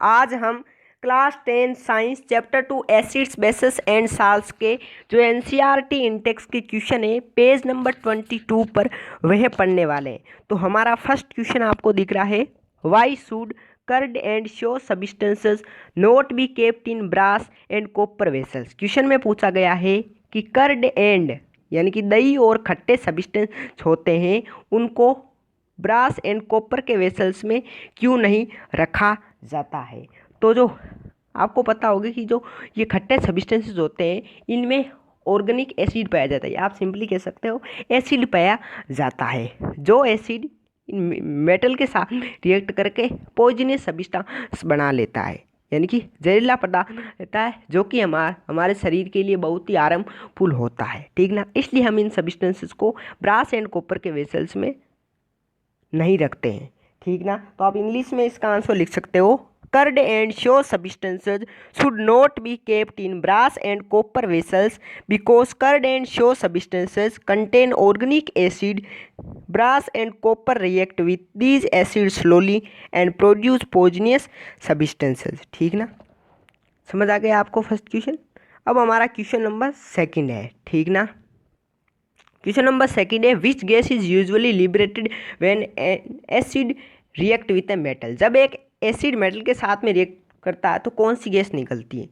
आज हम class 10 science chapter 2 acids bases and salts के जो एनसीईआरटी इंटेक्स के क्वेश्चन है पेज नंबर 22 पर वह पढ़ने वाले हैं। तो हमारा फर्स्ट क्वेश्चन आपको दिख रहा है, why should curd and sour substances not be kept in brass and copper vessels. Question में पूछा गया है कि कर्ड एंड यानी कि दही और खट्टे सब्सटेंस होते हैं, उनको ब्रास एंड कॉपर के वेसल्स में क्यों नहीं रखा जाता है। तो जो आपको पता होगा कि जो ये खट्टे सब्सटेंसेस होते हैं इनमें ऑर्गेनिक एसिड पाया जाता है, आप सिंपली कह सकते हो एसिड पाया जाता है। जो एसिड मेटल के साथ रिएक्ट करके पॉइजनस सब्सटेंस बना लेता है, यानी कि जहरीला पदार्थ रहता है, जो कि हमारे शरीर के लिए बहुत ही हार्मफुल होता है, ठीक ना। इसलिए हम इन सब्सटेंसेस को ब्रास एंड कॉपर के वेसल्स में नहीं रखते हैं, ठीक ना। तो आप इंग्लिश में इसका आंसर लिख सकते हो, curd and sour substances should not be kept in brass and copper vessels because curd and sour substances contain organic acid. Brass and copper react with these acid slowly and produce poisonous substances, ठीक ना। समझ आ गया आपको first question. अब हमारा question number second है, ठीक ना। क्वेश्चन नंबर सेकंड है, which gas is usually liberated when acid react with a metal. जब एक एसिड मेटल के साथ में रिएक्ट करता है तो कौन सी गैस निकलती है,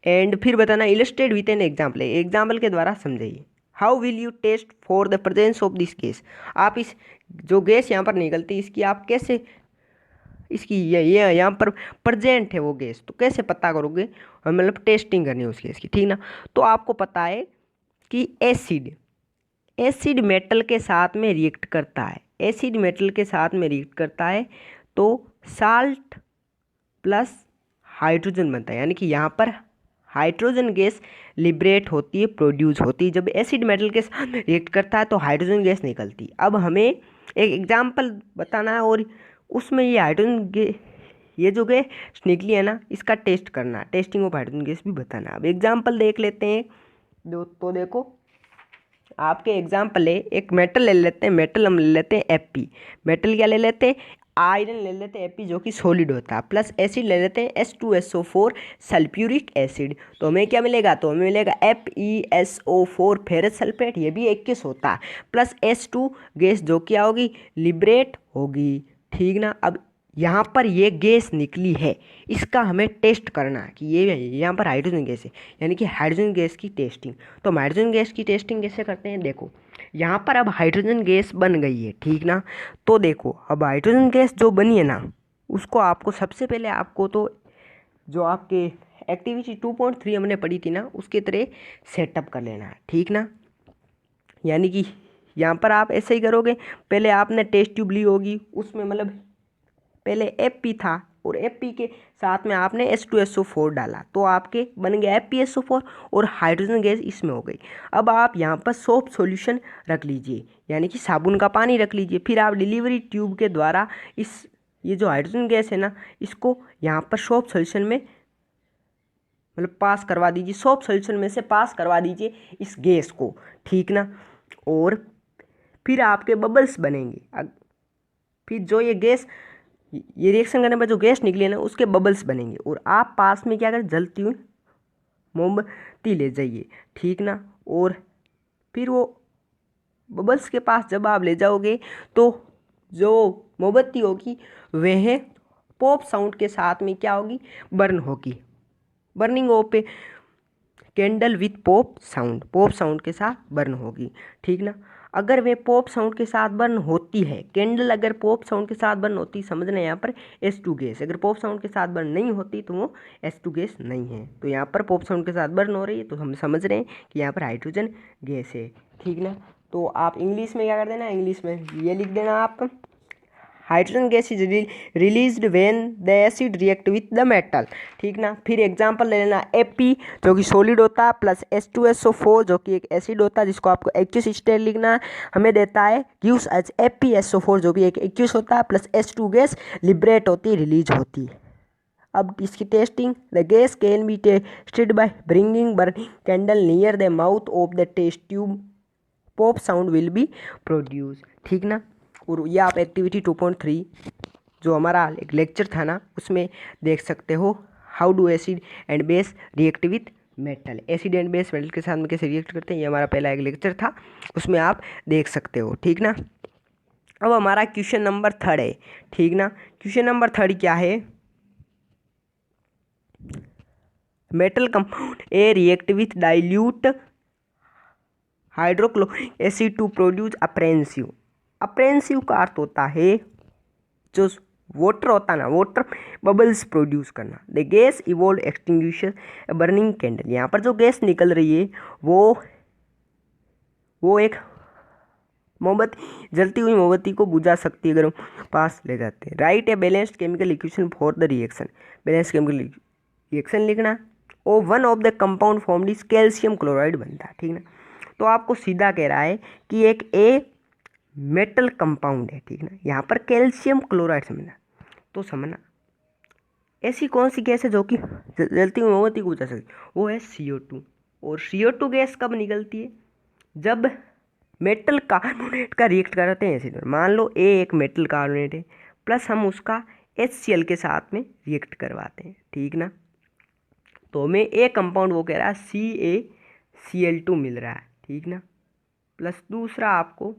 एंड फिर बताना illustrate with an example, example के द्वारा समझाइए। How will you test for the presence of this gas. आप इस जो गैस यहाँ पर निकलती है इसकी आप कैसे इसकी ये यहाँ पर प्रेजेंट है वो गैस, तो कैसे पता करोगे, मतलब टेस्टिंग करनी है उस गैस की, ठीक ना। तो आपको पता है कि एसिड मेटल के साथ में रिएक्ट करता है, एसिड मेटल के साथ में रिएक्ट करता है तो साल्ट प्लस हाइड्रोजन बनता है, यानी कि यहाँ पर हाइड्रोजन गैस लिबरेट होती है, प्रोड्यूस होती है। जब एसिड मेटल के साथ रिएक्ट करता है तो हाइड्रोजन गैस निकलती है। अब हमें एक एग्जाम्पल बताना है और उसमें ये हाइड्रोजन ये जो गैस निकली है ना इसका टेस्ट करना है, टेस्टिंग ऑफ हाइड्रोजन गैस भी बताना है। अब एग्जाम्पल देख लेते हैं। तो देखो आपके एग्जाम्पल है, एक मेटल ले लेते हैं, मेटल हम ले लेते हैं Fe, मेटल क्या ले लेते हैं, आयरन ले लेते हैं Fe जो कि सॉलिड होता है, प्लस एसिड ले लेते हैं H2SO4 सल्फ्यूरिक एसिड। तो हमें क्या मिलेगा, तो हमें मिलेगा FeSO4 फेरस सल्फेट, ये भी 21 होता है, प्लस H2 गैस जो क्या होगी, लिबरेट होगी, ठीक ना। अब यहाँ पर ये गैस निकली है, इसका हमें टेस्ट करना है कि ये यहाँ पर हाइड्रोजन गैस है, यानी कि हाइड्रोजन गैस की टेस्टिंग। तो हम हाइड्रोजन गैस की टेस्टिंग कैसे करते हैं, देखो यहाँ पर अब हाइड्रोजन गैस बन गई है, ठीक ना। तो देखो अब हाइड्रोजन गैस जो बनी है ना उसको आपको सबसे पहले आपको तो जो आपके एक्टिविटी 2.3 हमने पढ़ी थी ना उसके तरह सेटअप कर लेना है, ठीक ना। यानी कि यहाँ पर आप ऐसे ही करोगे, पहले आपने टेस्ट ट्यूब ली होगी, उसमें मतलब पहले Fe था और Fe के साथ में आपने H2SO4 डाला तो आपके बन गया FeSO4 और हाइड्रोजन गैस इसमें हो गई। अब आप यहाँ पर सोप सॉल्यूशन रख लीजिए, यानी कि साबुन का पानी रख लीजिए, फिर आप डिलीवरी ट्यूब के द्वारा ये जो हाइड्रोजन गैस है ना इसको यहाँ पर सोप सॉल्यूशन में मतलब पास करवा दीजिए, सोप सॉल्यूशन में से पास करवा दीजिए इस गैस को, ठीक ना। और फिर आपके बबल्स बनेंगे, फिर जो ये रिएक्शन करने पर जो गैस निकली है ना उसके बबल्स बनेंगे और आप पास में क्या करें, जलती हुई मोमबत्ती ले जाइए, ठीक ना। और फिर वो बबल्स के पास जब आप ले जाओगे तो जो मोमबत्ती होगी वह पॉप साउंड के साथ में क्या होगी, बर्न होगी, burning of a candle with pop sound के साथ बर्न होगी, ठीक ना। अगर वे पॉप साउंड के साथ बर्न होती है, कैंडल अगर पॉप साउंड के साथ बर्न होती, समझना यहाँ पर H2 गैस, अगर पॉप साउंड के साथ बर्न नहीं होती तो वो H2 गैस नहीं है। तो यहाँ पर पॉप साउंड के साथ बर्न हो रही है तो हम समझ रहे हैं कि यहाँ पर हाइड्रोजन गैस है, ठीक ना। तो आप इंग्लिश में क्या कर देना, इंग्लिश में ये लिख देना आप, hydrogen gas is released when the acid react with the metal, ठीक ना। फिर एग्जांपल ले लेना Fe जो कि सॉलिड होता है, प्लस H2SO4 जो कि एक एसिड होता है जिसको आपको एक्वियस स्टेट लिखना है, हमें देता है गिव्स एज FeSO4 जो भी एक एक्वियस होता है, प्लस H2 गैस लिबरेट होती है, रिलीज होती है। अब इसकी testing, the gas can be tested by bringing burning candle near the mouth of the test tube, pop sound will be produce, ठीक ना। और ये आप एक्टिविटी 2.3 जो हमारा एक लेक्चर था ना, उसमें देख सकते हो how do acid and base react with metal, acid and base metal के साथ में कैसे रिएक्ट करते हैं, ये हमारा पहला एक लेक्चर था, उसमें आप देख सकते हो। ठीक ना। अब हमारा क्वेश्चन नंबर 3 है। ठीक ना। क्वेश्चन नंबर 3 क्या है, metal compound A react with dilute hydrochloric acid to produce अप्रेंसिव। अप्रेंसिव का अर्थ होता है जो वाटर होता है ना, वाटर बबल्स प्रोड्यूस करना। The gas evolve extinguisher burning candle. यहाँ पर जो गैस निकल रही है वो एक मोमबत्ती, जलती हुई मोमबत्ती को बुझा सकती है अगर हम पास ले जाते हैं। Write a balanced chemical equation for the reaction. Balanced chemical reaction लिखना। ओ one of the compound formed is calcium chloride बनता है। ठीक ना। तो आपको सीधा कह रहा है कि एक ए मेटल कंपाउंड है। ठीक ना। यहाँ पर कैल्शियम क्लोराइड समझना, तो समझना ऐसी कौन सी गैस है जो कि जलती हुई मोमबत्ती को बुझा सकती, वो है CO2। और CO2 गैस कब निकलती है, जब मेटल कार्बोनेट का रिएक्ट कराते हैं एसिड। मान लो ए एक मेटल कार्बोनेट है, प्लस हम उसका HCl के साथ में रिएक्ट करवाते हैं। ठीक ना। तो हमें ए कंपाउंड वो कह रहा है CaCl2 मिल रहा है। ठीक ना। प्लस दूसरा आपको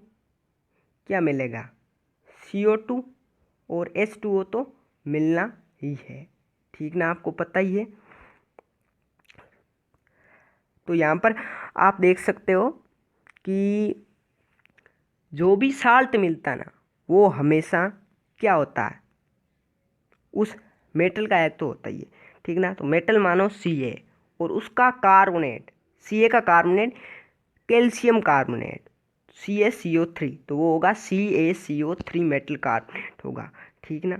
क्या मिलेगा, CO2 और H2O तो मिलना ही है। ठीक ना, आपको पता ही है। तो यहाँ पर आप देख सकते हो कि जो भी साल्ट मिलता है ना, वो हमेशा क्या होता है, उस मेटल का एक तो होता ही है। ठीक ना। तो मेटल मानो Ca और उसका कार्बोनेट, Ca का कार्बोनेट कैल्शियम कार्बोनेट CaCO3, तो वो होगा CaCO3 मेटल कार्बोनेट होगा। ठीक ना।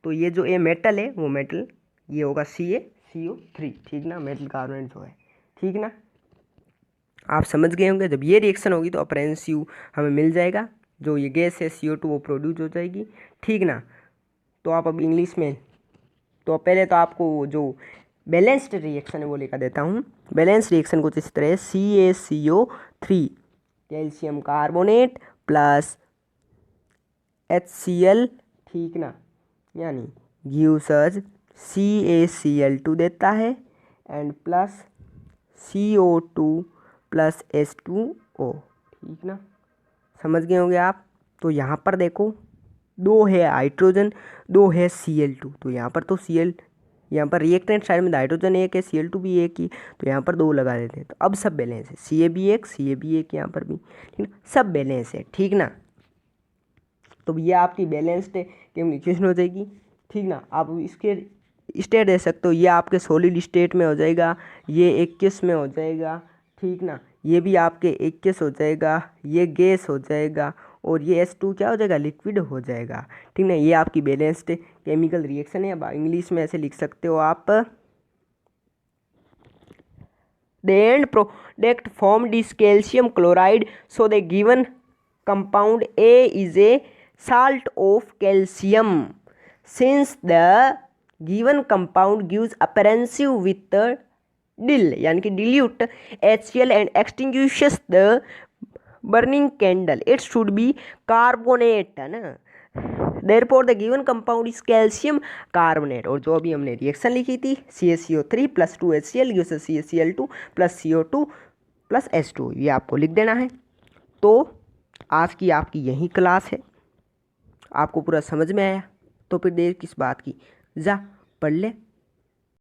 तो ये जो ये मेटल है वो मेटल ये होगा CaCO3। ठीक ना, मेटल कार्बोनेट जो है। ठीक ना, आप समझ गए होंगे। जब ये रिएक्शन होगी तो अप्रेंसिव हमें मिल जाएगा, जो ये गैस है CO2 वो प्रोड्यूस हो जाएगी। ठीक ना। तो आप अब इंग्लिश में, तो पहले तो आपको जो बैलेंस्ड रिएक्शन है वो लिखा देता हूँ। बैलेंस रिएक्शन कुछ इस तरह है, CaCO3 calcium carbonate plus HCl। ठीक ना, यानी गिव्स अस CaCl2 देता है and plus CO2 plus H2O। ठीक ना, समझ गए होंगे आप। तो यहाँ पर देखो दो है हाइड्रोजन, दो है Cl2। तो यहाँ पर तो यहाँ पर रिएक्टेंट साइड में हाइड्रोजन एक है, Cl2 भी एक ही, तो यहाँ पर दो लगा देते हैं। तो अब सब बैलेंस है, Ca भी एक यहाँ पर भी। ठीक ना, सब बैलेंस है। ठीक ना। तो ये आपकी बैलेंस्ड इक्वेशन हो जाएगी। ठीक ना। आप इसके स्टेट दे सकते हो, ये आपके सॉलिड स्टेट में हो जाएगा, ये 21 में हो जाएगा। ठीक ना, ये भी आपके 21 हो जाएगा, ये गैस हो जाएगा और ये H2 क्या हो जाएगा, लिक्विड हो जाएगा। ठीक ना, ये आपकी बैलेंस्ड केमिकल रिएक्शन है। अब इंग्लिश में ऐसे लिख सकते हो आप, the end product formed is calcium chloride, so the given compound A is a salt of calcium. Since the given compound gives appearance with the यानी कि dilute HCl and extinguishes the burning candle, it should be carbonate, है ना। Therefore the given compound is calcium carbonate। और जो अभी हमने reaction लिखी थी CaCO3 plus 2HCl gives CaCl2 plus CO2 plus H2, ये आपको लिख देना है। तो आज की आपकी यही क्लास है, आपको पूरा समझ में आया। तो फिर देर किस बात की, जा पढ़ ले।